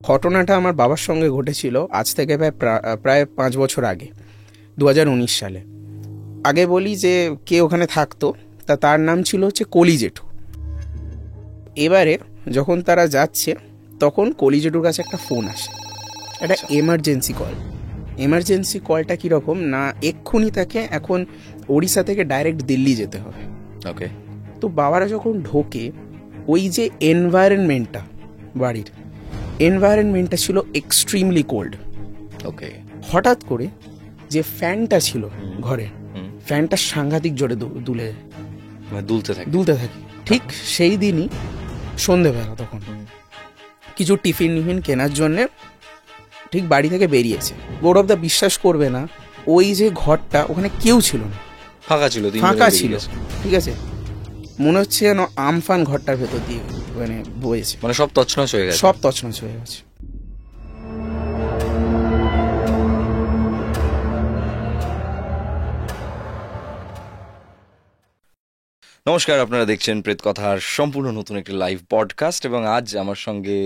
ঘটনাটা আমার বাবার সঙ্গে ঘটেছিল আজ থেকে প্রায় 5 বছর আগে, 2019 সালে। আগে বলি যে কে ওখানে থাকতো, তার নাম ছিল হচ্ছে কলি জেঠু। এবারে যখন তারা যাচ্ছে তখন কলি জেঠুর কাছে একটা ফোন আসে, একটা এমার্জেন্সি কলটা কীরকম না, এক্ষুনি তাকে এখন ওড়িশা থেকে ডাইরেক্ট দিল্লি যেতে হবে। ওকে। তো বাবারা যখন ঢোকে, ওই যে এনভায়রনমেন্টটা, বাড়ির এনভায়রনমেন্টটা ছিল এক্সট্রিমলি কোল্ড। ওকে। হঠাৎ করে যে ফ্যানটা ছিল ঘরে, ফ্যানটা সাংঘাতিক জোরে দুলতে থাকে। ঠিক সেই দিনই সন্ধেবেলা, তখন কিছু টিফিন কেনার জন্যে ঠিক বাড়ি থেকে বেরিয়েছে। গৌরবদা বিশ্বাস করবে না, ওই যে ঘরটা, ওখানে কেউ ছিল না, ফাঁকা ছিল। ঠিক আছে, মনে হচ্ছে যেন আমফান ঘরটার ভেতর দিয়ে মানে বয়েছে, মানে সব তছনছ হয়ে গেছে। নমস্কার, আপনারা দেখছেন প্রেত কথার সম্পূর্ণ নতুন একটি লাইভ পডকাস্ট, এবং আজ আমার সঙ্গে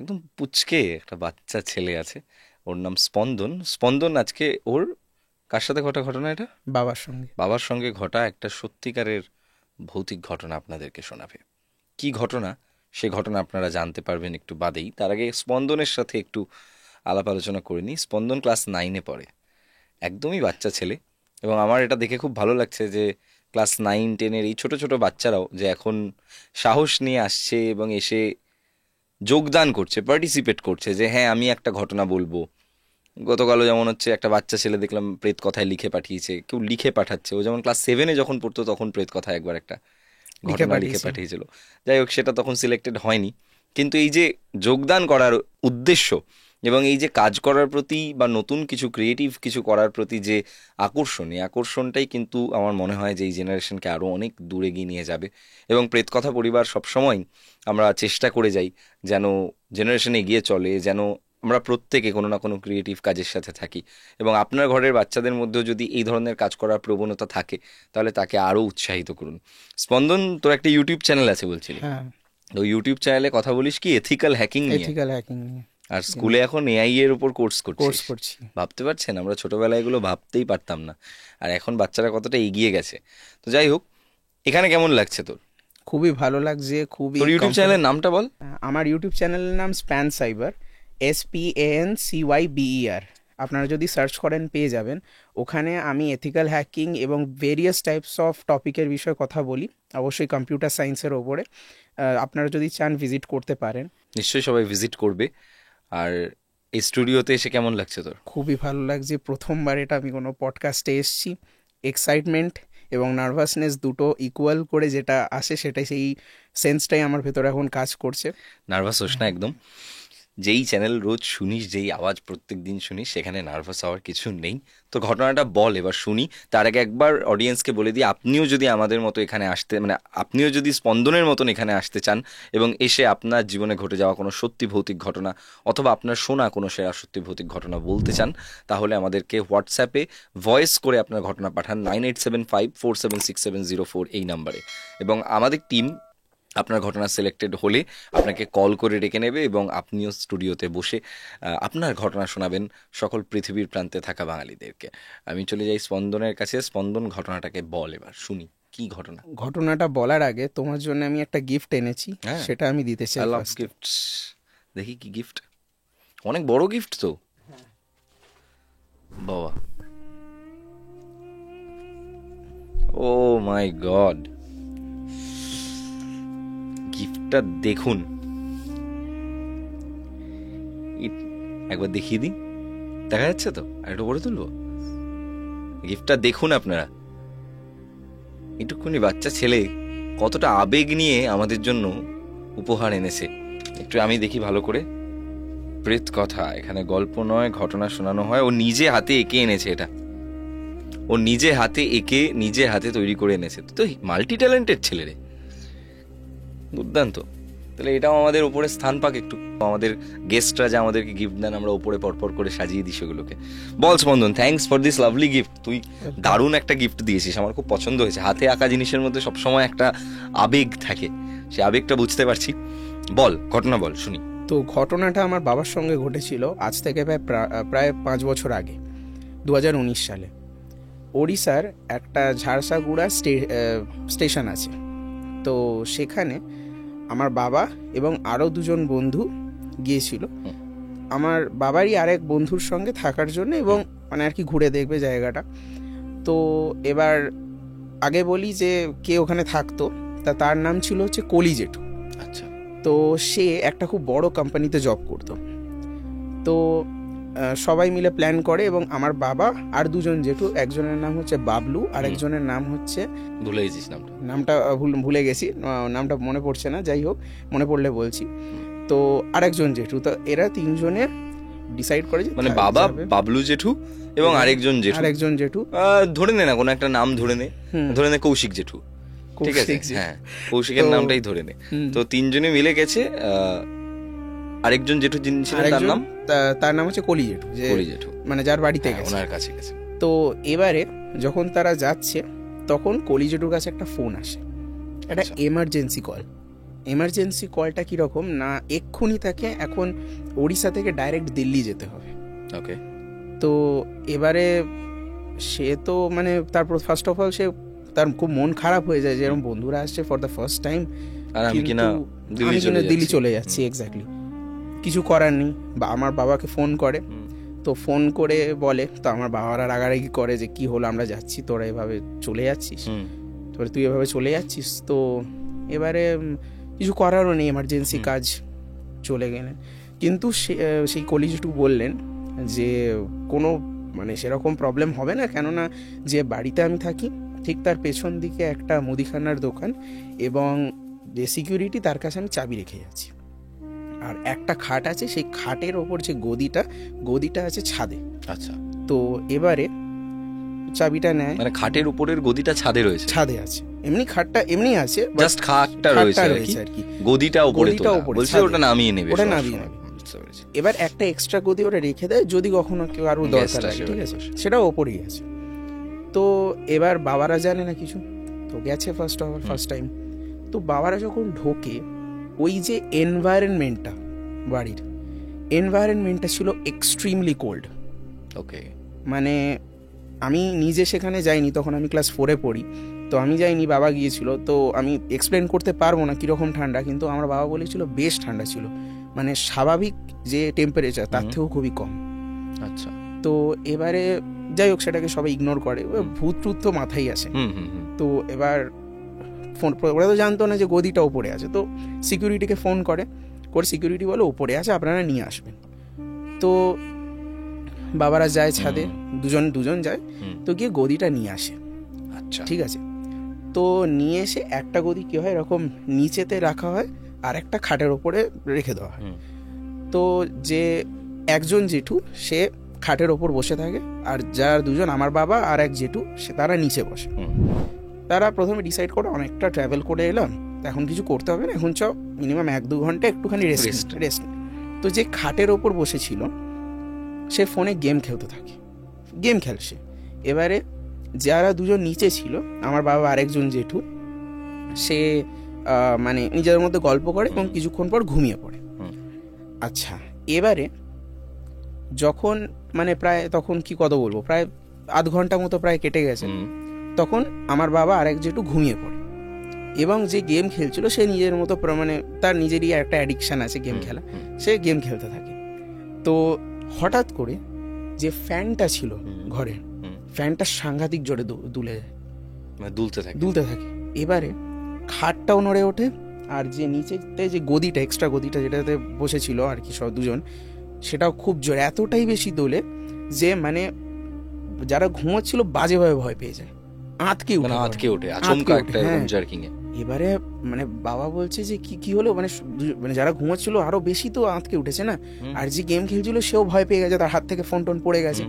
একদম পুচকে একটা বাচ্চা ছেলে আছে, ওর নাম স্পন্দন। আজকে ওর কার সাথে ঘটনা, এটা বাবার সঙ্গে ঘটা একটা সত্যিকারের ভৌতিক ঘটনা আপনাদেরকে শোনাবে। কি ঘটনা, সে ঘটনা আপনারা জানতে পারবেন একটু বাদেই। তার আগে স্পন্দনের সাথে একটু আলাপ আলোচনা করে নিই। স্পন্দন ক্লাস 9-এ পড়ে, একদমই বাচ্চা ছেলে, এবং আমার এটা দেখে খুব ভালো লাগছে যে ক্লাস 9-10-এর এই ছোটো ছোটো বাচ্চারাও যে এখন সাহস নিয়ে আসছে এবং এসে যোগদান করছে, পার্টিসিপেট করছে যে হ্যাঁ আমি একটা ঘটনা বলবো। গতকালও যেমন হচ্ছে একটা বাচ্চা ছেলে দেখলাম প্রেত কথায় লিখে পাঠিয়েছে, কেউ লিখে পাঠাচ্ছে। ও যেমন ক্লাস 7-এ যখন পড়তো তখন প্রেত কথায় একবার একটা ঘটনা লিখে পাঠিয়েছিল। যাই হোক, সেটা তখন সিলেক্টেড হয়নি, কিন্তু এই যে যোগদান করার উদ্দেশ্য এবং এই যে কাজ করার প্রতি বা নতুন কিছু ক্রিয়েটিভ কিছু করার প্রতি যে আকর্ষণটাই কিন্তু আমার মনে হয় যে এই জেনারেশনকে আরও অনেক দূরে এগিয়ে নিয়ে যাবে। এবং প্রেতকথা পরিবার সবসময় আমরা চেষ্টা করে যাই যেন জেনারেশন এগিয়ে চলে, যেন আমরা প্রত্যেকে কোনো না কোনো ক্রিয়েটিভ কাজের সাথে থাকি। এবং আপনার ঘরের বাচ্চাদের মধ্যেও যদি এই ধরনের কাজ করার প্রবণতা থাকে তাহলে তাকে আরও উৎসাহিত করুন। স্পন্দন, তোর একটা ইউটিউব চ্যানেল আছে বলছিলি, তো ইউটিউব চ্যানেলে কথা বলিস কি এথিক্যাল হ্যাকিং নিয়ে, আর স্কুলে এখন এআই এর উপর কোর্স করছি। ভাবতে পারছেন, আমরা ছোটবেলায় এগুলো ভাবতেই পারতাম না, আর এখন বাচ্চারা কতটা এগিয়ে গেছে। তো যাই হোক, এখানে কেমন লাগছে তোর? খুবই ভালো লাগছে। তোর ইউটিউব চ্যানেলের নামটা বল। আমার ইউটিউব চ্যানেলের নাম স্প্যান সাইবার, SPANCYBER। আপনারা যদি সার্চ করেন পেয়ে যাবেন। ওখানে আমি এথিক্যাল হ্যাকিং এবং ভেরিয়াস টাইপস অফ টপিকের বিষয়ে কথা বলি, অবশ্যই কম্পিউটার সায়েন্সের ওপরে। আপনারা যদি চান ভিজিট করতে পারেন। নিশ্চয়ই সবাই ভিজিট করবে। আর এই স্টুডিওতে এসে কেমন লাগছে তোর? খুবই ভালো লাগছে, প্রথমবার এটা আমি কোনো পডকাস্টে এসেছি। এক্সাইটমেন্ট এবং নার্ভাসনেস দুটো ইকুয়াল করে যেটা আসে, সেটাই, সেই সেন্সটাই আমার ভেতরে এখন কাজ করছে। নার্ভাস হোস না একদম। যেই চ্যানেল রোজ শুনিস, যেই আওয়াজ প্রত্যেক দিন শুনিস, সেখানে নার্ভাস হওয়ার কিছু নেই। তো ঘটনাটা বল এবার শুনি। তার আগে একবার অডিয়েন্সকে বলে দিই, আপনিও যদি আমাদের মতো এখানে আসতে, মানে আপনিও যদি স্পন্দনের মতন এখানে আসতে চান এবং এসে আপনার জীবনে ঘটে যাওয়া কোনো সত্যি ভৌতিক ঘটনা অথবা আপনার শোনা কোনো সেরা সত্যি ভৌতিক ঘটনা বলতে চান, তাহলে আমাদেরকে হোয়াটসঅ্যাপে ভয়েস করে আপনার ঘটনা পাঠান 9875476704 এই নাম্বারে, এবং আমাদের টিম আপনার ঘটনা সিলেক্টেড হলে আপনাকে কল করে ডেকে নেবে এবং আপনিও স্টুডিওতে বসে আপনার ঘটনা শোনাবেন সকল পৃথিবীর প্রান্তে থাকা বাঙালিদেরকে। আমি চলে যাই স্পন্দনের কাছে। স্পন্দন, ঘটনাটাকে বল এবার শুনি, কি ঘটনা? ঘটনাটা বলার আগে তোমার জন্য আমি একটা গিফট এনেছি, সেটা আমি দিতে চাই। গিফট দেখি, কি গিফট? অনেক বড় গিফট তো বাবা। ও মাই গড, গিফটটা দেখুন, একবার দেখিয়ে দিই, দেখা যাচ্ছে তো? আর একটু করে তুলবো। গিফটটা দেখুন আপনারা। একটুখানি বাচ্চা ছেলে কতটা আবেগ নিয়ে আমাদের জন্য উপহার এনেছে, একটু আমি দেখি ভালো করে। প্রেত কথা, এখানে গল্প নয়, ঘটনা শোনানো হয়। ও নিজে হাতে এঁকে এনেছে, এটা ও নিজে হাতে এঁকে নিজে হাতে তৈরি করে এনেছে। তো মাল্টি ট্যালেন্টেড ছেলে রে, দুর্দান্ত। তাহলে এটাও আমাদের উপরে স্থান পাক একটু। আমাদের গেস্টরা যে আমাদেরকে গিফট দেন, আমরা উপরে পরপর করে সাজিয়ে দিই সেগুলোকে। বল স্পন্দন, thanks for this lovely gift. তুই দারুণ একটা গিফট দিয়েছিস, আমার খুব পছন্দ হয়েছে। হাতে আঁকা জিনিসের মধ্যে সবসময় একটা আবেগ থাকে, সে আবেগটা বুঝতে পারছি। বল, ঘটনা বল, শুনি। তো ঘটনাটা আমার বাবার সঙ্গে ঘটেছিল আজ থেকে প্রায় 5 বছর আগে, 2019 সালে। ওড়িশার একটা ঝাড়সাগুড়া স্টেশন আছে, তো সেখানে আমার বাবা এবং আরও 2জন বন্ধু গিয়েছিল আমার বাবারই আরেক বন্ধুর সঙ্গে থাকার জন্য, এবং মানে আর কি ঘুরে দেখবে জায়গাটা। তো এবার আগে বলি যে কে ওখানে থাকতো, তার নাম ছিল হচ্ছে কলি জেঠু। আচ্ছা। তো সে একটা খুব বড় কোম্পানিতে জব করতো। তো সবাই মিলে প্ল্যান করে, এবং আমার বাবা আর 2জন জেঠু, একজনের নাম হচ্ছে বাবলু আর একজনের নাম হচ্ছে, ভুলে গেছিস নামটা ভুলে গেছি, নামটা মনে পড়ছে না, যাই হোক মনে পড়লে বলছি। তো আরেকজন জেঠু, তো এরা 3জনে ডিসাইড করে যে মানে বাবা, বাবলু জেঠু এবং আরেকজন জেঠু ধরে নে না, কোনো একটা নাম ধরে নে কৌশিক জেঠু, ঠিক আছে? হ্যাঁ, কৌশিকের নামটাই ধরে নে। তো 3জনে মিলে গেছে। আরেকজন জেঠু যিনি ছিলেন তার নাম হচ্ছে কলি জেঠু, মানে যার বাড়িতে গেছে, ওনার কাছে গেছে। তো এবারে যখন তারা যাচ্ছে তখন কলি জেঠুর কাছে একটা ফোন আসে, একটা এমার্জেন্সি কলটা কিরকম না, এক্ষুনি তাকে এখন ওড়িশা থেকে ডাইরেক্ট দিল্লি যেতে হবে। ওকে। তো এবারে সে তো মানে তারপর ফার্স্ট অফ অল তার খুব মন খারাপ হয়ে যায় যে এরকম বন্ধুরা আসছে ফর দ্য ফার্স্ট টাইম, আর আমি কিনা দিল্লি চলে যাচ্ছি। এক্স্যাক্টলি, কিছু করার নেই। বা আমার বাবাকে ফোন করে, তো ফোন করে বলে, তো আমার বাবারা রাগারাগি করে যে কি হলো, আমরা যাচ্ছি, তোরা এভাবে চলে যাচ্ছিস, তুই এভাবে চলে যাচ্ছিস। তো এবারে কিছু করারও নেই, এমার্জেন্সি কাজ, চলে গেলেন। কিন্তু সেই কলি জেঠু বললেন যে কোনো মানে সেরকম প্রবলেম হবে না, কেননা যে বাড়িতে আমি থাকি ঠিক তার পেছন দিকে একটা মুদিখানার দোকান, এবং যে সিকিউরিটি তার কাছে আমি চাবি রেখে যাচ্ছি। আর একটা খাট আছে, সেই খাটের ওপর যে গদিটা আছে ছাদে। আচ্ছা। তো এবারে চাবিটা নেয়, মানে খাটের উপরের গদিটা ছাদে আছে, এমনি খাটটা এমনি আছে, জাস্ট খাটটা রয়েছে আর কি, গদিটা উপরে বলছে ওটা নামিয়ে নেবে। এবার একটা এক্সট্রা গদি ওরা রেখে দেয় যদি কখনো কেউ আরো দরকার লাগে, ঠিক আছে, সেটা ওপরেই আছে। তো এবার বাবারা জানে না কিছু, তো গেছে ফার্স্ট টাইম। তো বাবারা যখন ঢোকে, ওই যে বাড়ির এনভায়রনমেন্টটা ছিল এক্সট্রিমলি কোল্ড। ওকে। মানে আমি নিজে সেখানে যাইনি, তখন আমি ক্লাস 4-এ পড়ি, তো আমি যাইনি, বাবা গিয়েছিল। তো আমি এক্সপ্লেন করতে পারবো না কীরকম ঠান্ডা, কিন্তু আমার বাবা বলেছিল বেশ ঠান্ডা ছিল, মানে স্বাভাবিক যে টেম্পারেচার তার থেকেও খুবই কম। আচ্ছা। তো এবারে যাই হোক, সেটাকে সবাই ইগনোর করে, ভূত টুত তো মাথায় আসে। তো এবার ওরা তো জানতো না যে গদিটা ওপরে আছে, তো সিকিউরিটিকে ফোন করে, সিকিউরিটি বলে ওপরে আছে, আপনারা নিয়ে আসবেন। তো বাবারা যায় ছাদে, দুজন যায়, তো গিয়ে গদিটা নিয়ে আসে। আচ্ছা, ঠিক আছে। তো নিয়ে এসে একটা গদি কি হয়, এরকম নিচেতে রাখা হয়, আর একটা খাটের ওপরে রেখে দেওয়া হয়। তো যে একজন জেঠু সে খাটের ওপর বসে থাকে, আর যার 2জন, আমার বাবা আর এক জেঠু, তারা নিচে বসে। তারা প্রথমে ডিসাইড করে অনেকটা ট্রাভেল করে এলাম, এখন কিছু করতে হবে না, এখন মিনিমাম 1-2 ঘন্টা একটুখানি রেস্ট। তো যে খাটের ওপর বসেছিল সে ফোনে গেম খেলছে। এবারে যারা 2জন নিচে ছিল, আমার বাবা আরেকজন জেঠু, সে মানে নিজেদের মধ্যে গল্প করে এবং কিছুক্ষণ পর ঘুমিয়ে পড়ে। আচ্ছা, এবারে যখন মানে প্রায় তখন কি কত বলবো, প্রায় আধ ঘন্টা মতো প্রায় কেটে গেছে, তখন আমার বাবা আরেক জেঠু ঘুমিয়ে পড়ে, এবং যে গেম খেলছিল সে নিজের মতো, মানে তার নিজেরই একটা অ্যাডিকশান আছে গেম খেলা, সে গেম খেলতে থাকে। তো হঠাৎ করে যে ফ্যানটা ছিল ঘরে, ফ্যানটা সাংঘাতিক জোরে দুলতে থাকে। এবারে খাটটাও নড়ে ওঠে, আর যে নিচেতে যে গদিটা, এক্সট্রা গদিটা যেটাতে বসেছিল আর কি সব 2জন, সেটাও খুব জোরে, এতটাই বেশি দোলে যে মানে যারা ঘুমোচ্ছিল বাজেভাবে ভয় পেয়ে যায়, আঁতকে ওঠে আচমকা একটা জার্কিং এ। এবারে মানে বাবা বলছে যে কি হলো, মানে যারা ঘুমোচ্ছিল আরো বেশি তো আঁতকে উঠেছে না, আর যে গেম খেলছিল সেও ভয় পেয়ে গেছে, তার হাত থেকে ফোন টোন পড়ে গেছে।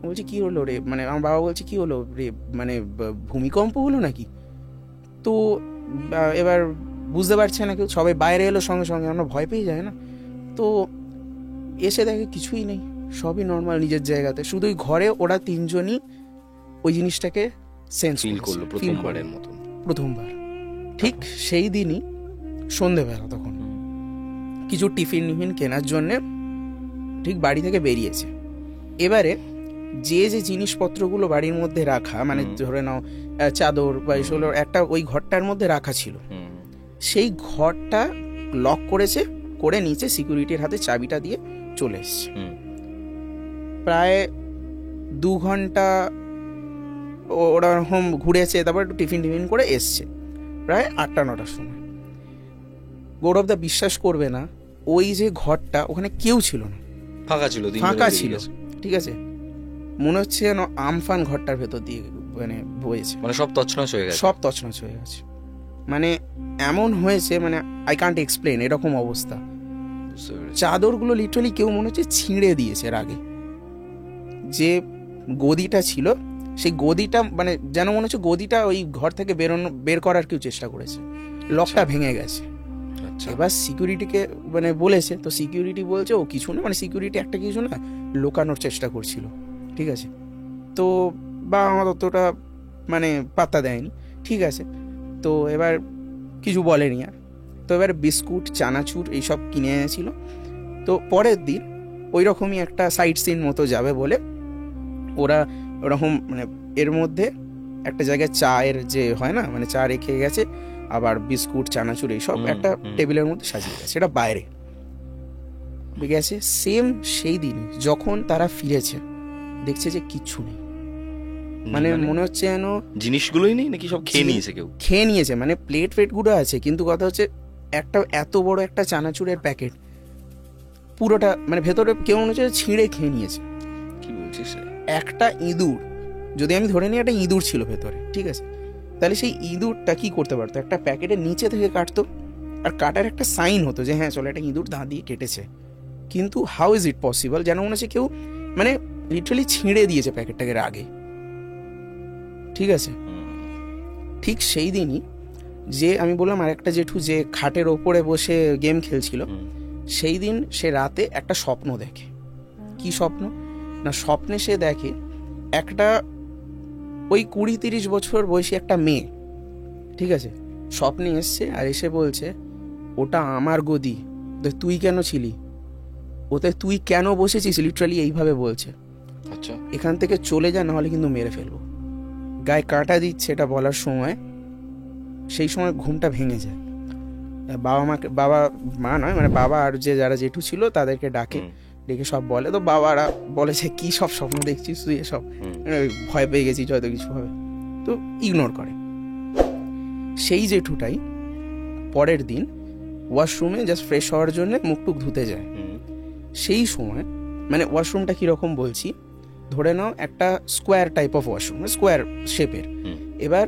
বলছি কি হলো রে, মানে আমার বাবা বলছে কি হলো রে, মানে ভূমিকম্প হলো নাকি? তো এবার বুঝতে পারছে না কেউ, সবাই বাইরে এলো সঙ্গে সঙ্গে, আমরা ভয় পেয়ে যায় না। তো এসে দেখে কিছুই নেই, সবই নর্মাল নিজের জায়গাতে, শুধু ওই ঘরে ওরা 3জনই ওই জিনিসটাকে ফিল করলো প্রথমবার। ঠিক সেই দিনই সন্ধেবেলা তখন কিছু টিফিন নিফিন কেনার জন্যে ঠিক বাড়ি থেকে বেরিয়েছে। এবারে যে যে জিনিসপত্রগুলো বাড়ির মধ্যে রাখা, মানে ধরে নাও চাদর বা এসব একটা ওই ঘরটার মধ্যে রাখা ছিল, সেই ঘরটা লক করেছে, করে নিচে সিকিউরিটির হাতে চাবিটা দিয়ে চলে এসছে। প্রায় 2 ঘন্টা ওরা হোম ঘুরেছে, তারপর একটু টিফিন টিফিন করে এসছে প্রায় 8টা-9টার সময়। গৌরবদা বিশ্বাস করবে না, ওই যে ঘরটা ওখানে কেউ ছিল না, ফাঁকা ছিল, ঠিক আছে? মনে হচ্ছে যেন আমফান ঘরটার ভেতর দিয়ে মানে বয়েছে, মানে সব তছনছ হয়ে গেছে, সব তছনছ হয়ে গেছে। মানে এমন হয়েছে, মানে আই কান্ট এক্সপ্লেন, এরকম অবস্থা। চাদরগুলো লিটারালি কেউ মনে হচ্ছে ছিঁড়ে দিয়েছে এর আগে। যে গদিটা ছিল, সেই গদিটা মানে যেন মনে হচ্ছে গদিটা ওই ঘর থেকে বের করার কেউ চেষ্টা করেছে, লকটা ভেঙে গেছে। এবার সিকিউরিটিকে মানে বলেছে, তো সিকিউরিটি বলছে ও কিছু না, মানে সিকিউরিটি একটা কিছু না লুকানোর চেষ্টা করছিল, ঠিক আছে? তো বাবা আমার অতটা মানে পাত্তা দেয়নি, ঠিক আছে? তো এবার কিছু বলেনি আর। তো এবার বিস্কুট চানাচুর এইসব কিনে এনেছিল। তো পরের দিন ওই রকমই একটা সাইট সিন মতো যাবে বলে ওরা ওরকম মানে এর মধ্যে একটা জায়গায় চায়ের যে হয় না, মানে চা রেখে গেছে, আবার বিস্কুট চানাচুর এইসব একটা টেবিলের মধ্যে সাজিয়ে গেছে, এটা বাইরে গেছে। সেম সেই দিন যখন তারা ফিরেছে দেখছে যে কিচ্ছু নেই, মানে মনে হচ্ছে যেন জিনিসগুলোই নেই, নাকি সব খেয়ে নিয়েছে, কেউ খেয়ে নিয়েছে। মানে প্লেট ফেটগুলো আছে, কিন্তু কথা হচ্ছে একটা এত বড় একটা চানাচুরের প্যাকেট পুরোটা মানে ভেতরে কেউ মনে হচ্ছে ছিঁড়ে খেয়ে নিয়েছে। কি বলছিস? একটা ইঁদুর, যদি আমি ধরে নিই একটা ইঁদুর ছিল ভেতরে, ঠিক আছে, তাহলে সেই ইঁদুরটা কি করতে পারতো, একটা প্যাকেটের নিচে থেকে কাটতো, আর কাটার একটা সাইন হতো যে হ্যাঁ চলো একটা ইঁদুর দাঁত দিয়ে কেটেছে। কিন্তু হাউ ইজ ইট পসিবল, যেন মনে হচ্ছে কেউ মানে লিটারালি ছিঁড়ে দিয়েছে প্যাকেটটাকে আগে, ঠিক আছে? ঠিক সেই দিনই যে আমি বললাম আর একটা জেঠু যে খাটের ওপরে বসে গেম খেলছিল, সেই দিন সে রাতে একটা স্বপ্ন দেখে। কি স্বপ্ন না, স্বপ্নে সে দেখে একটা ওই 20-30 বছর বয়সী একটা মেয়ে, ঠিক আছে, স্বপ্নে এসছে আর এসে বলছে ওটা আমার গদি, তুই কেন ছিলি ওতে, তুই কেন বসেছিস, লিটারালি এইভাবে বলছে। আচ্ছা, এখান থেকে চলে যা, নাহলে কিন্তু মেরে ফেলবো। গায়ে কাঁটা দিচ্ছে এটা বলার সময়, সেই সময় ঘুমটা ভেঙে যায়। বাবা মা নয় মানে বাবা আর যে যারা জেঠু ছিল তাদেরকে ডেকে সব বলে। তো বাবারা বলেছে কি সব স্বপ্ন দেখছিস তুই, এসব ভয় পেয়ে গেছিস হয়তো কিছু হবে, তো ইগনোর করে। সেই জেঠুটাই পরের দিন ওয়াশরুমে জাস্ট ফ্রেশ হওয়ার জন্য মুখটুক ধুতে যায়। সেই সময় মানে ওয়াশরুমটা কীরকম বলছি, ধরে নাও একটা square type of washroom, square শেপের। এবার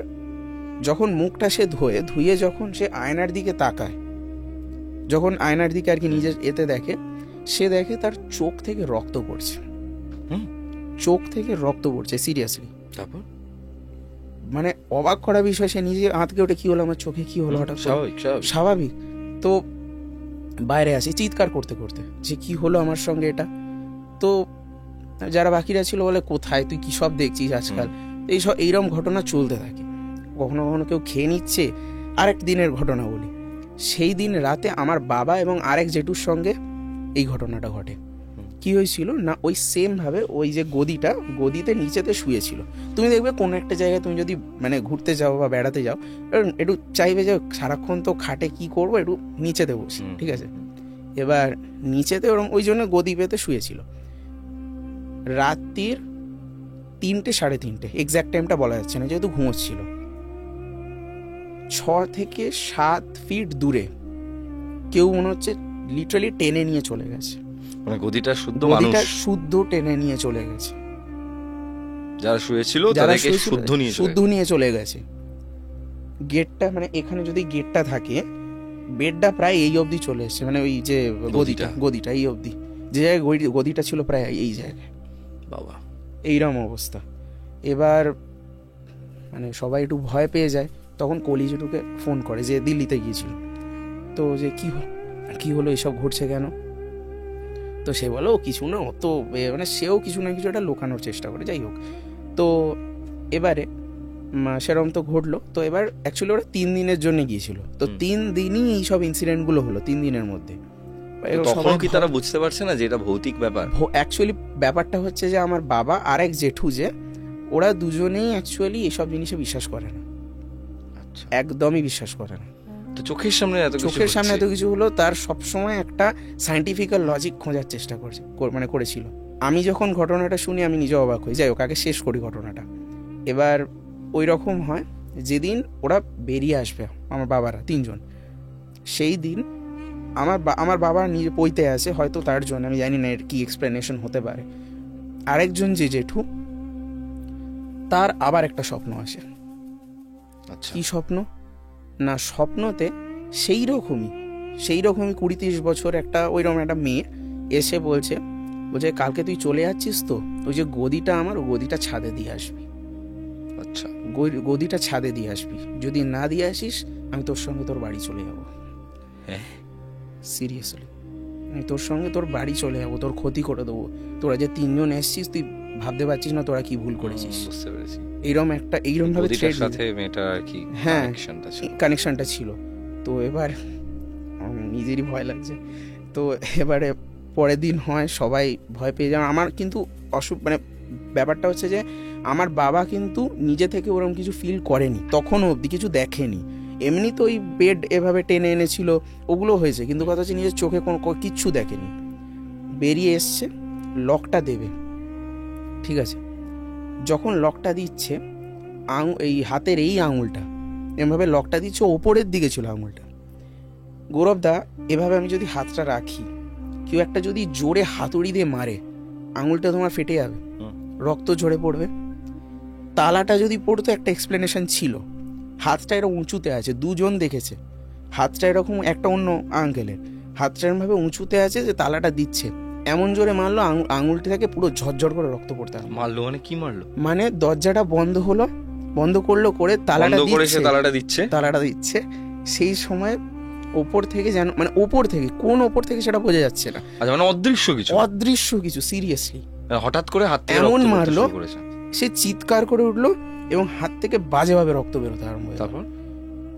যখন মুখটা সে ধুয়ে যখন সে আয়নার দিকে তাকায়, যখন আয়নার দিকে আর কি নিজের এতে দেখে, সে দেখে তার চোখ থেকে রক্ত পড়ছে, চোখ থেকে রক্ত পড়ছে সিরিয়াসলি। তারপর মানে অবাক করা বিষয়, সে নিজে হাতকে ওঠে কি হলো আমার চোখে, কি হলো হঠাৎ, স্বাভাবিক। তো বাইরে আসি চিৎকার করতে করতে যে কি হলো আমার সঙ্গে এটা। তো যারা বাকিরা ছিল বলে কোথায় তুই কি সব দেখছিস আজকাল, এইরকম ঘটনা চলতে থাকে। কখনো কখনো কেউ খেয়ে নিচ্ছে। আরেক দিনের ঘটনা বলি, সেই দিন রাতে আমার বাবা এবং আরেক জেঠুর সঙ্গে এই ঘটনাটা ঘটে। কি হয়েছিল না, ওই সেম ভাবে ওই যে গদিতে নিচেতে শুয়েছিল। তুমি দেখবে কোনো একটা জায়গায় তুমি যদি মানে ঘুরতে যাও বা বেড়াতে যাও, একটু চাইবে যে সারাক্ষণ তো খাটে কি করবো, একটু নিচেতে বসি, ঠিক আছে? এবার নিচেতে ওরকম ওই জন্য গদি পেতে শুয়েছিল। রাত্রির 3-3:30, এক্স্যাক্ট টাইমটা বলা যাচ্ছে না যেহেতু ঘুমোচ্ছিল, 6 থেকে 7 ফিট দূরে কেউ মনে হচ্ছে লিটারালি টেনে নিয়ে চলে গেছে। মানে গদিটা শুদ্ধ টেনে নিয়ে চলে গেছে, যারা শুয়েছিল তাদেরকে শুদ্ধ নিয়ে চলে গেছে। গেটটা মানে এখানে যদি গেটটা থাকে, বেডটা প্রায় এই অবধি চলে এসছে, মানে ওই যে গদিটা এই অবধি, যে জায়গায় গদিটা ছিল প্রায় এই জায়গায়। বাবা, এইরকম অবস্থা। এবার মানে সবাই একটু ভয় পেয়ে যায়। তখন কলি জেঠুকে ফোন করে, যে দিল্লিতে গিয়েছিল, তো যে কি হলো এসব ঘটছে কেন? তো সে বলো কিছু না, অত মানে সেও কিছু না কিছু একটা লুকানোর চেষ্টা করে, যাই হোক। তো এবারে সেরকম তো ঘটলো। তো এবার অ্যাকচুয়ালি ওরা 3 দিনের জন্য গিয়েছিল, তো 3 দিনই এইসব ইনসিডেন্টগুলো হলো 3 দিনের মধ্যে। তখন কি তারা বুঝতে পারছে না যে এটা ভৌতিক ব্যাপার? অ্যাকচুয়ালি ব্যাপারটা হচ্ছে যে আমার বাবা আর এক জেঠু, যে ওরা দুজনেই অ্যাকচুয়ালি এসব জিনিসে বিশ্বাস করে না, একদমই বিশ্বাস করে না। তো চোখের সামনে এত কিছু হলো, তার সবসময় একটা সায়েন্টিফিক্যাল লজিক খোঁজার চেষ্টা করেছিল। আমি যখন ঘটনাটা শুনি আমি নিজে অবাক হই। যাই হোক, আগে শেষ করি ঘটনাটা। এবার ওই রকম হয়, যেদিন ওরা বেরিয়ে আসবে আমার বাবারা তিনজন, সেই দিন আমার বাবা নিজে পইতে আছে, হয়তো তার জন্য, আমি জানি না এর কি এক্সপ্লেনেশন হতে পারে। আরেকজন যে জেঠু, তার আবার একটা স্বপ্ন আসে। কি স্বপ্ন না, স্বপ্নতে সেই রকমই 20-30 বছর একটা ওইরকম একটা মেয়ে এসে বলছে কালকে তুই চলে যাচ্ছিস তো, ওই যে গদিটা আমার, গদিটা ছাদে দিয়ে আসবি। আচ্ছা, গদিটা ছাদে দিয়ে আসবি, যদি না দিয়ে আসিস আমি তোর সঙ্গে তোর বাড়ি চলে যাবো। হ্যাঁ, সিরিয়াসলি, আমি তোর সঙ্গে তোর বাড়ি চলে যাবো, তোর ক্ষতি করে দেবো। তোরা যে তিনজন এসছিস, তুই ভাবতে পারছিস না তোরা কি ভুল করেছিস। বুঝতে পেরেছি। এইরকম ভাবে হ্যাঁ কানেকশনটা ছিল। তো এবার নিজেরই ভয় লাগছে। তো এবারে পরের দিন হয়, সবাই ভয় পেয়ে যায়। আমার কিন্তু ব্যাপারটা হচ্ছে যে আমার বাবা কিন্তু নিজে থেকে ওরকম কিছু ফিল করেনি, তখনও অবধি কিছু দেখেনি। এমনি তো ওই বেড এভাবে টেনে এনেছিল, ওগুলো হয়েছে, কিন্তু কথা হচ্ছে নিজের চোখে কোনো কিচ্ছু দেখেনি। বেরিয়ে এসছে, লকটা দেবে, ঠিক আছে, যখন লকটা দিচ্ছে, এই হাতের এই আঙুলটা এভাবে লকটা দিচ্ছে, ওপরের দিকে ছিল আঙুলটা। গৌরবদা, এভাবে আমি যদি হাতটা রাখি, কেউ একটা যদি জোরে হাতুড়ি দিয়ে মারে, আঙুলটা তোমার ফেটে যাবে, রক্ত ঝরে পড়বে। তালাটা যদি পড়তো, একটা এক্সপ্লেনেশন ছিল। হাতটা এরকম উঁচুতে আছে, দুজন দেখেছে হাতটা এরকম, একটা অন্য আঙ্কেলের হাতটা এরকমভাবে উঁচুতে আছে, যে তালাটা দিচ্ছে, এমন জোরে মারলো আঙুলটি থেকে পুরো ঝরঝর করে রক্ত পড়তে মারলো। মানে কি মারলো? মানে দরজাটা বন্ধ করলো, করে তালাটা দিচ্ছে। সেই সময় ওপর থেকে যেন, মানে ওপর থেকে সেটা বোঝা যাচ্ছে না, মানে অদৃশ্য কিছু সিরিয়াসলি হঠাৎ করে হাত থেকে এমন মারলো, সে চিৎকার করে উঠলো এবং হাত থেকে বাজেভাবে রক্ত বেরোতে আরম্ভ হলো। তারপর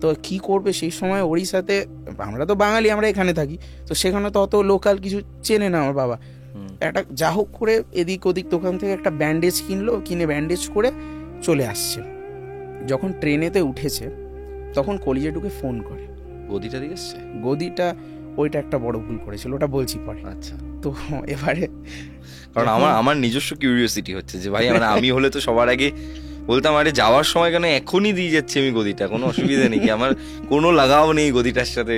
তো কি করবে সেই সময়, ওড়িশাতে, আমরা তো বাঙালি, আমরা এখানে থাকি, তো সেখানে তো অত লোকাল কিছু চেনে না আমার বাবা। একটা যা হোক করে এদিক ওদিক দোকান থেকে একটা ব্যান্ডেজ কিনে ব্যান্ডেজ করে চলে আসছে। যখন ট্রেনেতে উঠেছে, তখন কলিজেটুকে ফোন করে, গদিটা দিয়ে এসছে। গদিটা, ওইটা একটা বড় ভুল করেছিল, ওটা বলছি পরে। আচ্ছা, তো এবারে কারণ আমার নিজস্ব কিউরিওসিটি হচ্ছে যে ভাই, আমি হলে তো সবার আগে বলতাম, আরে যাওয়ার সময় কেন এখনই দিয়ে যাচ্ছি আমি গদিটা, কোনো অসুবিধা নেই, আমার কোনো লাগাও নেই গদিটার সাথে।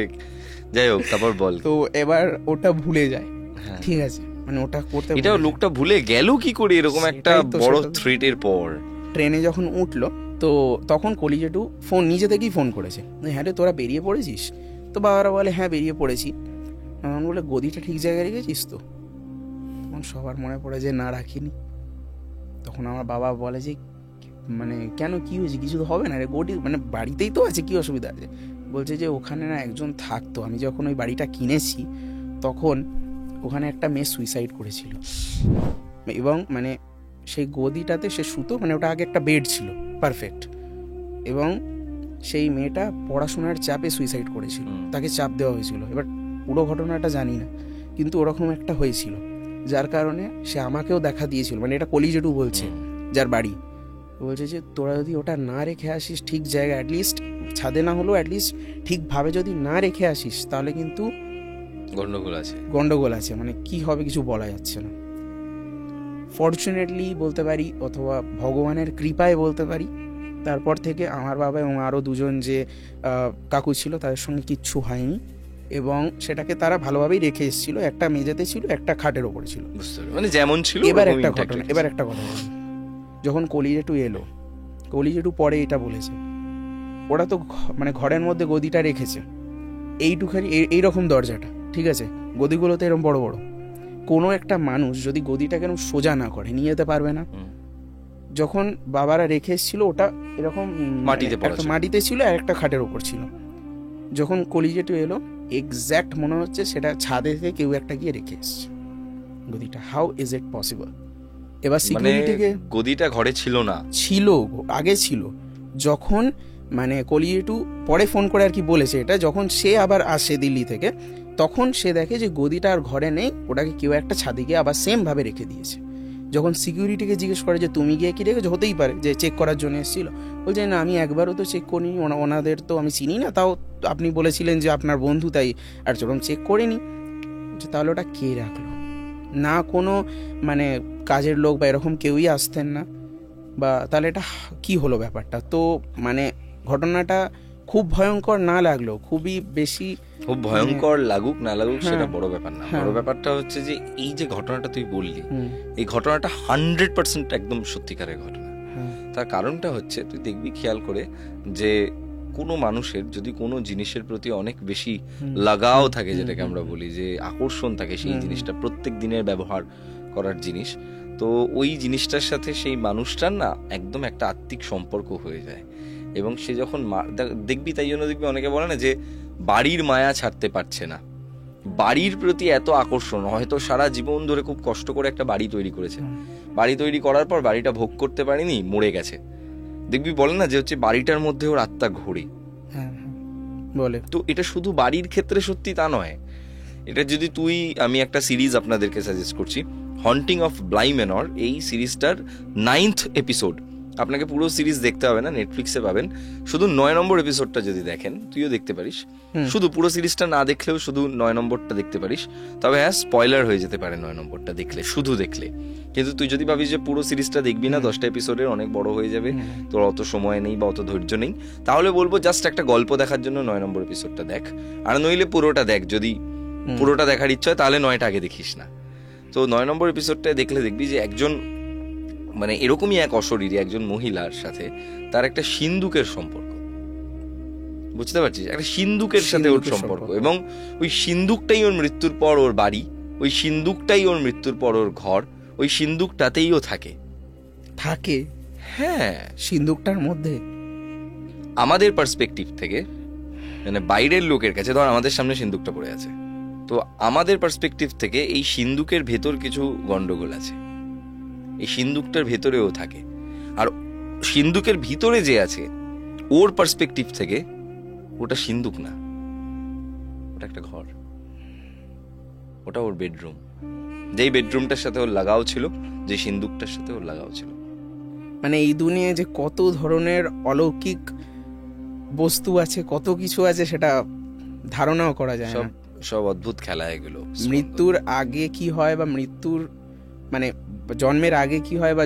যাই হোক, তারপর বল। তো এবার ওটা ভুলে যায়, ঠিক আছে, মানে ওটা করতে, এটা লোকটা ভুলে গেল কি করে এরকম একটা বড় থ্রেটের পর? ট্রেনে যখন উঠলো, তো তখন কলিজেটু নিজে থেকেই ফোন করেছে, হ্যাঁ রে তোরা বেরিয়ে পড়েছিস? তো বাবারা বলে হ্যাঁ বেরিয়ে পড়েছি। বলে গদিটা ঠিক জায়গায় রেখেছিস তো? তখন সবার মনে পড়ে যে না, রাখিনি। তখন আমার বাবা বলে যে মানে কেন, কি হয়েছে? কিছু তো হবে না রে, গদি মানে বাড়িতেই তো আছে, কি অসুবিধা আছে? বলছে যে ওখানে না একজন থাকতো, আমি যখন ওই বাড়িটা কিনেছি তখন ওখানে একটা মেয়ে সুইসাইড করেছিল, এবং মানে সেই গদিটাতে সে শুতো, মানে ওটা আগে একটা বেড ছিল পারফেক্ট, এবং সেই মেয়েটা পড়াশোনার চাপে সুইসাইড করেছিল, তাকে চাপ দেওয়া হয়েছিল। এবার পুরো ঘটনাটা জানি না, কিন্তু ওরকম একটা হয়েছিল, যার কারণে সে আমাকেও দেখা দিয়েছিল। মানে এটা কলিজেটু বলছে, যার বাড়ি, বলছে যে তোরা যদি ওটা না রেখে আসিস ঠিক জায়গায়, অ্যাটলিস্ট ছাদে না হলেও অ্যাটলিস্ট ঠিকভাবে যদি না রেখে আসিস, তাহলে কিন্তু গন্ডগোল আছে, মানে কি হবে কিছু বলা যাচ্ছে না। ফরচুনেটলি বলতে পারি, অথবা ভগবানের কৃপায় বলতে পারি, তারপর থেকে আমার বাবা এবং আরও দুজন যে কাকু ছিল তাদের সঙ্গে কিচ্ছু হয়নি, এবং সেটাকে তারা ভালোভাবেই রেখে এসেছিল। একটা মেঝেতে ছিল, একটা খাটের ওপরে ছিল, মানে যেমন ছিল। এবার একটা কথা বলি, যখন কলিজেটু এলো, কলিজেটু পরে এটা বলেছে, ওরা তো মানে ঘরের মধ্যে গদিটা রেখেছে এইটুখানি, এইরকম দরজাটা, ঠিক আছে, গদিগুলোতে এরকম বড় বড়, কোনো একটা মানুষ যদি গদিটাকে এরকম সোজা না করে নিয়ে যেতে পারবে না। যখন বাবারা রেখে এসেছিল, ওটা এরকম মাটিতে ছিল, আর একটা খাটের ওপর ছিল। যখন কলিজেটু এলো, এক্স্যাক্ট মনে হচ্ছে সেটা ছাদে থেকে কেউ একটা গিয়ে রেখে এসছে গদিটা। How is it possible? এবার সিকিউরিটিকে, গদিটা ঘরে ছিল না, ছিল আগে ছিল। যখন মানে কলিজেটু পরে ফোন করে আর কি বলেছে এটা, যখন সে আবার আসে দিল্লি থেকে, তখন সে দেখে যে গদিটা আর ঘরে নেই, ওটাকে কেউ একটা ছাদে গিয়ে আবার সেম ভাবে রেখে দিয়েছে। যখন সিকিউরিটিকে জিজ্ঞেস করে যে তুমি গিয়ে কি রেখেছো, হতেই পারে যে চেক করার জন্য এসেছিল, বলছে না আমি একবারও তো চেক করিনি, ওনাদের তো আমি চিনি না, তাও আপনি বলেছিলেন যে আপনার বন্ধু, তাই আর যখন চেক করিনি। তাহলে ওটা কে রাখলো? না কোনো মানে কাজের লোক বা এরকম কেউই আসতেন না, বা তাহলে এটা কি হলো ব্যাপারটা? তো মানে ঘটনাটা খুব ভয়ঙ্কর না লাগলো, খুবই বেশি খুব ভয়ঙ্কর লাগুক না লাগুক সেটা বড় ব্যাপার না, বড় ব্যাপারটা হচ্ছে যে এই যে ঘটনাটা তুই বললি, এই ঘটনাটা 100% একদম সত্যিকারের ঘটনা। তার কারণটা হচ্ছে তুই দেখবি খেয়াল করে যে কোনো মানুষের যদি কোনো জিনিসের প্রতি অনেক বেশি লাগাও থাকে, যেটাকে আমরা বলি যে আকর্ষণ থাকে সেই জিনিসটা, প্রত্যেক দিনের ব্যবহার করার জিনিস, তো ওই জিনিসটার সাথে সেই মানুষটার না একদম একটা আত্মিক সম্পর্ক হয়ে যায়। এবং সে যখন দেখবি, তাই জন্য দেখবি অনেকে বলে না যে বাড়ির মায়া ছাড়তে পারছে না, বাড়ির প্রতি এত আকর্ষণ, হয়তো সারা জীবন ধরে খুব কষ্ট করে একটা বাড়ি তৈরি করেছে, বাড়ি তৈরি করার পর বাড়িটা ভোগ করতে পারেনি, মরে গেছে, দেখবি বলে না যে হচ্ছে বাড়িটার মধ্যে ওর আত্মা ঘোরে বলে। তো এটা শুধু বাড়ির ক্ষেত্রে সত্যি তা নয়, এটা যদি আমি একটা সিরিজ আপনাদেরকে সাজেস্ট করছি, হন্টিং অফ ব্লাই ম্যানর, এই সিরিজটার 9th এপিসোড, আপনাকে পুরো সিরিজ দেখতে হবে না, নেটফ্লিক্সে পাবেন, শুধু 9 নম্বর এপিসোডটা যদি দেখেন, তুইও দেখতে পারিস, শুধু পুরো সিরিজটা না দেখলেও শুধু 9 নম্বরটা দেখতে পারিস, তবে হ্যাঁ স্পয়লার হয়ে যেতে পারে 9 নম্বরটা দেখলে, শুধু দেখলে। কিন্তু তুই যদি ভাবিস যে পুরো সিরিজটা দেখবি না, 10টা এপিসোডের অনেক বড় হয়ে যাবে, তোর অত সময় নেই বা অত ধৈর্য নেই, তাহলে বলবো জাস্ট একটা গল্প দেখার জন্য 9 নম্বর এপিসোডটা দেখ, আর নইলে পুরোটা দেখ। যদি পুরোটা দেখার ইচ্ছা হয় তাহলে 9টা আগে দেখিস না। তো 9 নম্বর এপিসোডটা দেখলে দেখবি যে একজন মানে এরকমই এক অশরীরী একজন মহিলার সাথে তার একটা সিন্দুকের সম্পর্ক, বুঝতে পারছিস, একটা সিন্দুকের সাথে ওর সম্পর্ক, এবং ওই সিন্দুকটাই ওর মৃত্যুর পর ওর বাড়ি, ওই সিন্দুকটাই ওর মৃত্যুর পর ওর ঘর, ওই সিন্দুকটাতেই ও থাকে। হ্যাঁ, সিন্দুকটার মধ্যে আমাদের পার্সপেক্টিভ থেকে, মানে বাইরের লোকের কাছে, ধর আমাদের সামনে সিন্দুকটা পড়ে আছে, তো আমাদের পার্সপেক্টিভ থেকে এই সিন্দুকের ভেতর কিছু গন্ডগোল আছে, এই সিন্দুকটার ভেতরেও থাকে, আর সিন্দুকের ভিতরে যে আছে ওর পার্সপেক্টিভ থেকে ওটা সিন্দুক না, ওটা একটা ঘর, ওটা ওর বেডরুম, যেই বেডরুমটার সাথে ওর লাগাও ছিল, যে সিন্দুকটার সাথে ওর লাগাও ছিল। মানে এই দুনিয়ায় যে কত ধরনের অলৌকিক বস্তু আছে, কত কিছু আছে, সেটা ধারণাও করা যায় না। সব অদ্ভুত খেলা এগুলো। মৃত্যুর আগে কি হয়, বা মৃত্যুর মানে জন্মের আগে কি হয়, বা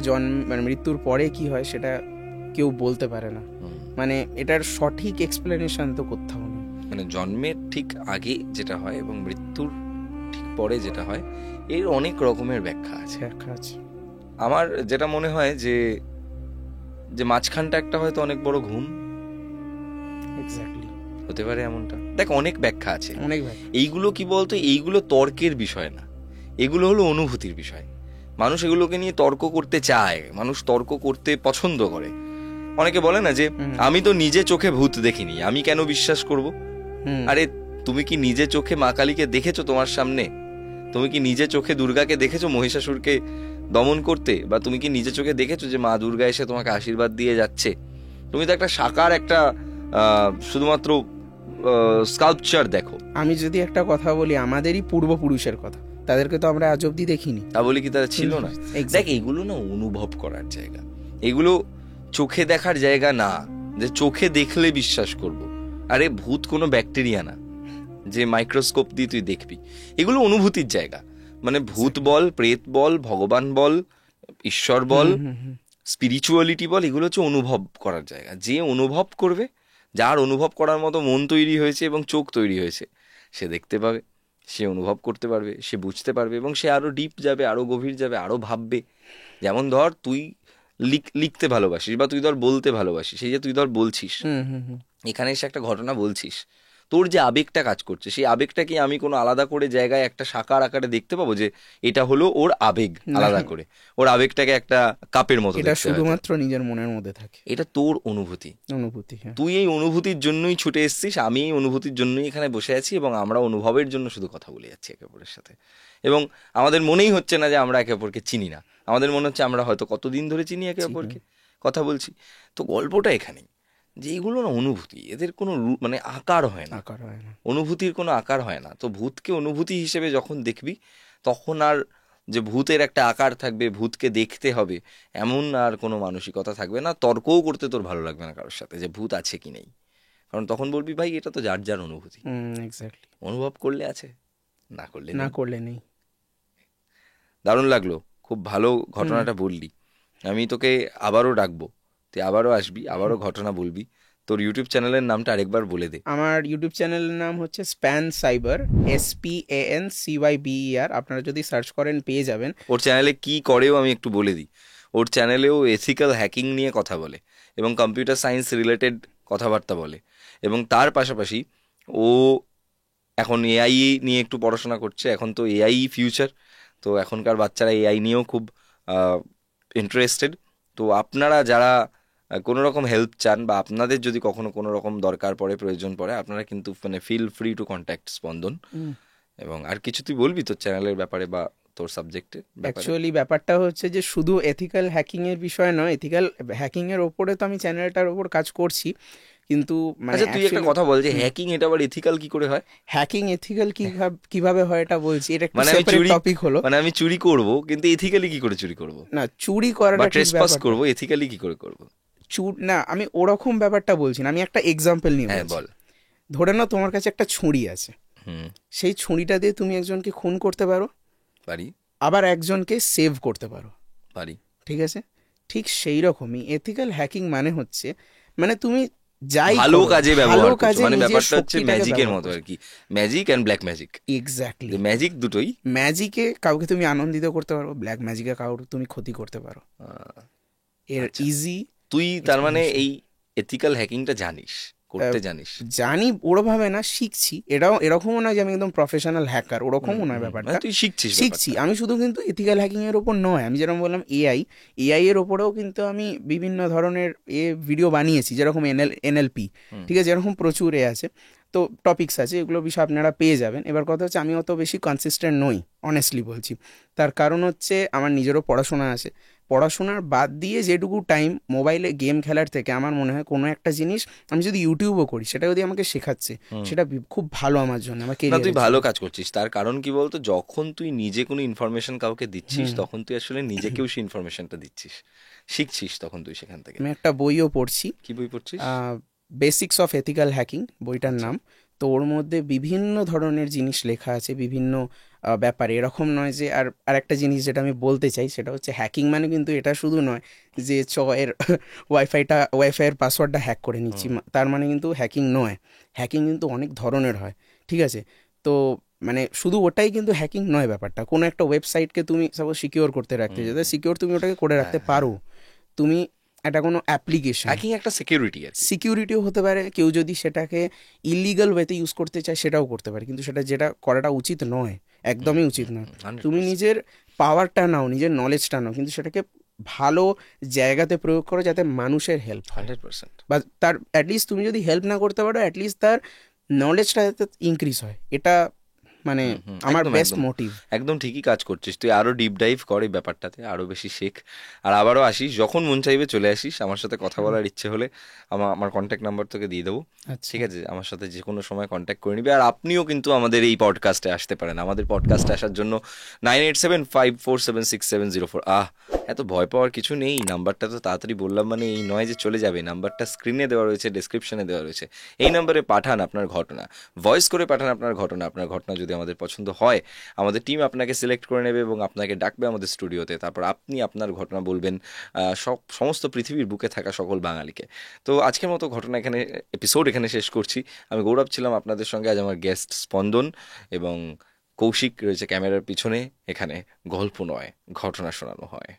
মানে মৃত্যুর পরে কি হয়, সেটা কেউ বলতে পারে না। মানে এটার সঠিক এক্সপ্লেনেশন তো কোথাও নেই। মানে জন্মের ঠিক আগে যেটা হয় এবং মৃত্যুর ঠিক পরে যেটা হয়, এর অনেক রকমের ব্যাখ্যা আছে। আমার যেটা মনে হয় যে মাঝখানটা একটা হয়তো অনেক বড় ঘুম, এক্স্যাক্টলি হতে পারে এমনটা। দেখ, অনেক ব্যাখ্যা আছে, অনেক ব্যাখ্যা। এইগুলো কি বলতো, এইগুলো তর্কের বিষয় না, এগুলো হলো অনুভূতির বিষয়। মানুষ এগুলোকে নিয়ে তর্ক করতে চায়, মানুষ তর্ক করতে পছন্দ করে। অনেকে বলে না যে আমি তো নিজে চোখে ভূত দেখিনি, আমি কেন বিশ্বাস করব? আরে তুমি কি নিজে চোখে মা কালীকে দেখেছো তোমার সামনে? তুমি কি নিজে চোখে দুর্গাকে দেখেছো মহিষাসুরকে দমন করতে? বা তুমি কি নিজে চোখে দেখেছো যে মা দুর্গা এসে তোমাকে আশীর্বাদ দিয়ে যাচ্ছে? তুমি তো একটা সাকার, একটা শুধুমাত্র স্কাল্পচার দেখো। আমি যদি একটা কথা বলি, আমাদেরই পূর্বপুরুষের কথা, তাদেরকে তো আমরা আজ অব্দি দেখিনি, তা বলি কি তারা ছিল না? দেখ, এগুলো না অনুভব করার জায়গা, এগুলো চোখে দেখার জায়গা না যে চোখে দেখলে বিশ্বাস করব। আরে ভূত কোনো ব্যাকটেরিয়া না যে মাইক্রোস্কোপ দিয়ে তুই দেখবি, এগুলো অনুভূতির জায়গা। মানে ভূত বল, প্রেত বল, ভগবান বল, ঈশ্বর বল, স্পিরিচুয়ালিটি বল, এগুলো হচ্ছে অনুভব করার জায়গা। যে অনুভব করবে, যার অনুভব করার মতো মন তৈরি হয়েছে এবং চোখ তৈরি হয়েছে, সে দেখতে পাবে, সে অনুভব করতে পারবে, সে বুঝতে পারবে, এবং সে আরো ডিপ যাবে, আরো গভীর যাবে, আরো ভাববে। যেমন ধর তুই লিখতে ভালোবাসিস, বা তুই ধর বলতে ভালোবাসিস, সেই যে তুই ধর বলছিস, এখানে এসে একটা ঘটনা বলছিস, তোর যে আবেগটা কাজ করছে, সেই আবেগটা কি আমি কোনো আলাদা করে জায়গায় একটা সাকার আকারে দেখতে পাবো যে এটা হলো ওর আবেগ, আলাদা করে ওর আবেগটাকে একটা কাপের মতো? এটা শুধুমাত্র নিজের মনের মধ্যে থাকে, এটা তোর অনুভূতি। তুই এই অনুভূতির জন্যই ছুটে এসেছিস, আমি এই অনুভূতির জন্যই এখানে বসে আছি, এবং আমরা অনুভবের জন্য শুধু কথা বলে যাচ্ছি একে অপরের সাথে। এবং আমাদের মনেই হচ্ছে না যে আমরা একে অপরকে চিনি না, আমাদের মনে হচ্ছে আমরা হয়তো কতদিন ধরে চিনি একে অপরকে, কথা বলছি। তো গল্পটা এখানেই যে এগুলো না অনুভূতি, এদের কোনো মানে আকার হয় না, আকার হয় না। অনুভূতির কোনো আকার হয় না। তো ভূতকে অনুভূতি হিসেবে যখন দেখবি, তখন আর যে ভূতের একটা আকার থাকবে, ভূতকে দেখতে হবে, এমন আর কোনো মানসিকতা থাকবে না। তর্কও করতে তোর ভালো লাগবে না কারোর সাথে যে ভূত আছে কি নেই, কারণ তখন বলবি ভাই এটা তো যার যার অনুভূতি, এক্স্যাক্টলি। অনুভব করলে আছে, না করলে না নেই। করলে নেই। দারুণ লাগলো, খুব ভালো ঘটনাটা বললি। আমি তোকে আবারও ডাকবো, তুই আবারও আসবি, আবারও ঘটনা বলবি। তোর ইউটিউব চ্যানেলের নামটা আরেকবার বলে দে। আমার ইউটিউব চ্যানেলের নাম হচ্ছে স্প্যান সাইবার, SPANCYBER। আপনারা যদি সার্চ করেন পেয়ে যাবেন। ওর চ্যানেলে কি করেও আমি একটু বলে দিই। ওর চ্যানেলেও এথিক্যাল হ্যাকিং নিয়ে কথা বলে এবং কম্পিউটার সায়েন্স রিলেটেড কথাবার্তা বলে, এবং তার পাশাপাশি ও এখন এআই নিয়ে একটু পড়াশোনা করছে। এখন তো এআই ফিউচার, তো এখনকার বাচ্চারা এআই নিয়েও খুব ইন্টারেস্টেড। তো আপনারা যারা কোনো রকম হেল্প চান, বা আপনাদের যদি কখনো কোনো রকম দরকার পড়ে, প্রয়োজন পড়ে, আপনারা কিন্তু মানে ফিল ফ্রি টু কন্ট্যাক্ট স্পন্দন। এবং আর কিছু তুই বলবি তোর চ্যানেলের ব্যাপারে বা তোর সাবজেক্টে? অ্যাকচুয়ালি ব্যাপারটা হচ্ছে যে শুধু এথিক্যাল হ্যাকিং এর বিষয় নয়, এথিক্যাল হ্যাকিং এর ওপরে তো আমি চ্যানেলটার ওপর কাজ করছি, কিন্তু মানে আচ্ছা তুই একটা কথা বল যে হ্যাকিং এটা আবার এথিক্যাল কি করে হয়? হ্যাকিং এথিক্যাল কিভাবে হয় এটা বলছি, এটা একটা মানে আমি সেপারেট চুরি টপিক হলো। মানে আমি চুরি করব, কিন্তু এথিক্যালি কি করে চুরি করব? না, চুরি বা করাটা ঠিক ট্রেসপাস ব্যাপার করব, এথিক্যালি কি করে করব? না, আমি ওরকম ব্যাপারটা বলছি না, আমি একটা এক্সাম্পল নিয়ে হ্যাঁ বলছি। বল। ধরে নাও তোমার কাছে একটা ছুরি আছে, হুম, সেই ছুরিটা দিয়ে তুমি একজনকে খুন করতে পারো, পারি। আবার একজনকে সেভ করতে পারো, পারি। ঠিক আছে? ঠিক সেই রকমই এথিক্যাল হ্যাকিং মানে হচ্ছে, মানে তুমি যাই ভালো করো, কাজে ভালো ব্যবহার করছো, কাজে মানে নিজের ব্যাপারটা হচ্ছে শক্তিটাকে ম্যাজিকের ব্যবহার মতো করছো। আর কি, magic and black magic. Exactly. Magic দুটোই। ম্যাজিকে কাউকে তুমি আনন্দিত করতে পারো, ব্ল্যাক ম্যাজিকে কাউর তুমি ক্ষতি করতে পারো। এর আচ্ছা। ইজি তুই তার মানে এই এথিক্যাল হ্যাকিংটা জানিস, করতে জানিস? জানি, ওরভাবে না, শিখছি। এটাও এরকমও না যে আমি একদম প্রফেশনাল হ্যাকার, ওরকমও নয় ব্যাপারটা। মানে তুই শিখছিস শিখছি আমি শুধু, কিন্তু এথিক্যাল হ্যাকিং এর ওপর নয়। আমি যেরকম বললাম এআই এর ওপরেও কিন্তু আমি বিভিন্ন ধরনের ভিডিও বানিয়েছি, যেরকম NLP, ঠিক আছে, এরকম প্রচুর আছে, তো টপিকস আছে, এগুলো বিষয় আপনারা পেয়ে যাবেন। এবার কথা হচ্ছে আমি অত বেশি কনসিস্টেন্ট নই, অনেস্টলি বলছি। তার কারণ হচ্ছে আমার নিজেরও পড়াশোনা আছে, পড়াশোনার বাদ দিয়ে যেটুকু টাইম মোবাইলে গেম খেলার থেকে আমার মনে হয় কোনো একটা জিনিস আমি যদি ইউটিউবও করি, সেটা যদি আমাকে শেখাচ্ছে, সেটা খুব ভালো আমার জন্য, আমার না কেরিয়ার। তুই ভালো কাজ করছিস। তার কারণ কি বলতো, যখন তুই নিজে কোনো ইনফরমেশন কাউকে দিচ্ছিস, তখন তুই আসলে নিজেকেও সেই ইনফরমেশনটা দিচ্ছিস, শিখছিস তখন তুই সেখান থেকে। আমি একটা বইও পড়ছি, কি বই পড়ছিস? বেসিক্স অফ এথিক্যাল হ্যাকিং বইটার নাম। তো ওর মধ্যে বিভিন্ন ধরনের জিনিস লেখা আছে, বিভিন্ন ব্যাপারে। এরকম নয় যে, আর একটা জিনিস যেটা আমি বলতে চাই সেটা হচ্ছে হ্যাকিং মানে কিন্তু এটা শুধু নয় যে এর ওয়াইফাইয়ের পাসওয়ার্ডটা হ্যাক করে নিচ্ছি, তার মানে কিন্তু হ্যাকিং নয়। হ্যাকিং কিন্তু অনেক ধরনের হয়, ঠিক আছে? তো মানে শুধু ওটাই কিন্তু হ্যাকিং নয় ব্যাপারটা। কোনো একটা ওয়েবসাইটকে তুমি সাপোজ সিকিওর করতে রাখতে, যাতে সিকিওর তুমি ওটাকে করে রাখতে পারো। তুমি একটা কোনো অ্যাপ্লিকেশন, হ্যাকিং একটা সিকিউরিটি আর কি। সিকিউরিটিও হতে পারে। কেউ যদি সেটাকে ইলিগাল ওয়েতে ইউজ করতে চায় সেটাও করতে পারে, কিন্তু যেটা করাটা উচিত নয়, একদমই উচিত নয়। তুমি নিজের পাওয়ারটা নাও, নিজের নলেজটা নাও, কিন্তু সেটাকে ভালো জায়গাতে প্রয়োগ করো যাতে মানুষের হেল্প হয়। 100%। বা তার অ্যাটলিস্ট তুমি যদি হেল্প না করতে পারো, অ্যাটলিস্ট তার নলেজটা যাতে ইনক্রিজ হয়, এটা মানে আমার বেস্ট মোটিভ। একদম ঠিকই কাজ করছিস তুই। আরো ডিপ ডাইভ কর এই ব্যাপারটাতে, আরো বেশি শেখ। আর আবারও আসিস, যখন মন চাইবে চলে আসিস। আমার সাথে কথা বলার ইচ্ছে হলে আমার কন্ট্যাক্ট নাম্বার তোকে দিয়ে দেবো, ঠিক আছে? আমার সাথে যে কোনো সময় কন্ট্যাক্ট করে নিবি। আর আপনিও কিন্তু আমাদের এই পডকাস্টে আসতে পারেন। আমাদের পডকাস্টে আসার জন্য 9875476704। এত ভয় পাওয়ার কিছু নেই। নাম্বারটা তো তাড়াতাড়ি বললাম মানে এই নয় যে চলে যাবে। নাম্বারটা স্ক্রিনে দেওয়া রয়েছে, ডেসক্রিপশনে দেওয়া রয়েছে। এই নাম্বারে পাঠান আপনার ঘটনা, ভয়েস করে পাঠান আপনার ঘটনা। আপনার ঘটনা যদি আমাদের পছন্দ হয়, আমাদের টিম আপনাকে সিলেক্ট করে নেবে এবং আপনাকে ডাকবে আমাদের স্টুডিওতে। তারপর আপনি আপনার ঘটনা বলবেন সমস্ত পৃথিবীর বুকে থাকা সকল বাঙালিকে। তো আজকের মতো এপিসোড এখানে শেষ করছি। আমি গৌরব ছিলাম আপনাদের সঙ্গে। আজ আমার গেস্ট স্পন্দন এবং কৌশিক রয়েছে ক্যামেরার পিছনে। এখানে গল্প নয়, ঘটনা শোনানো হয়।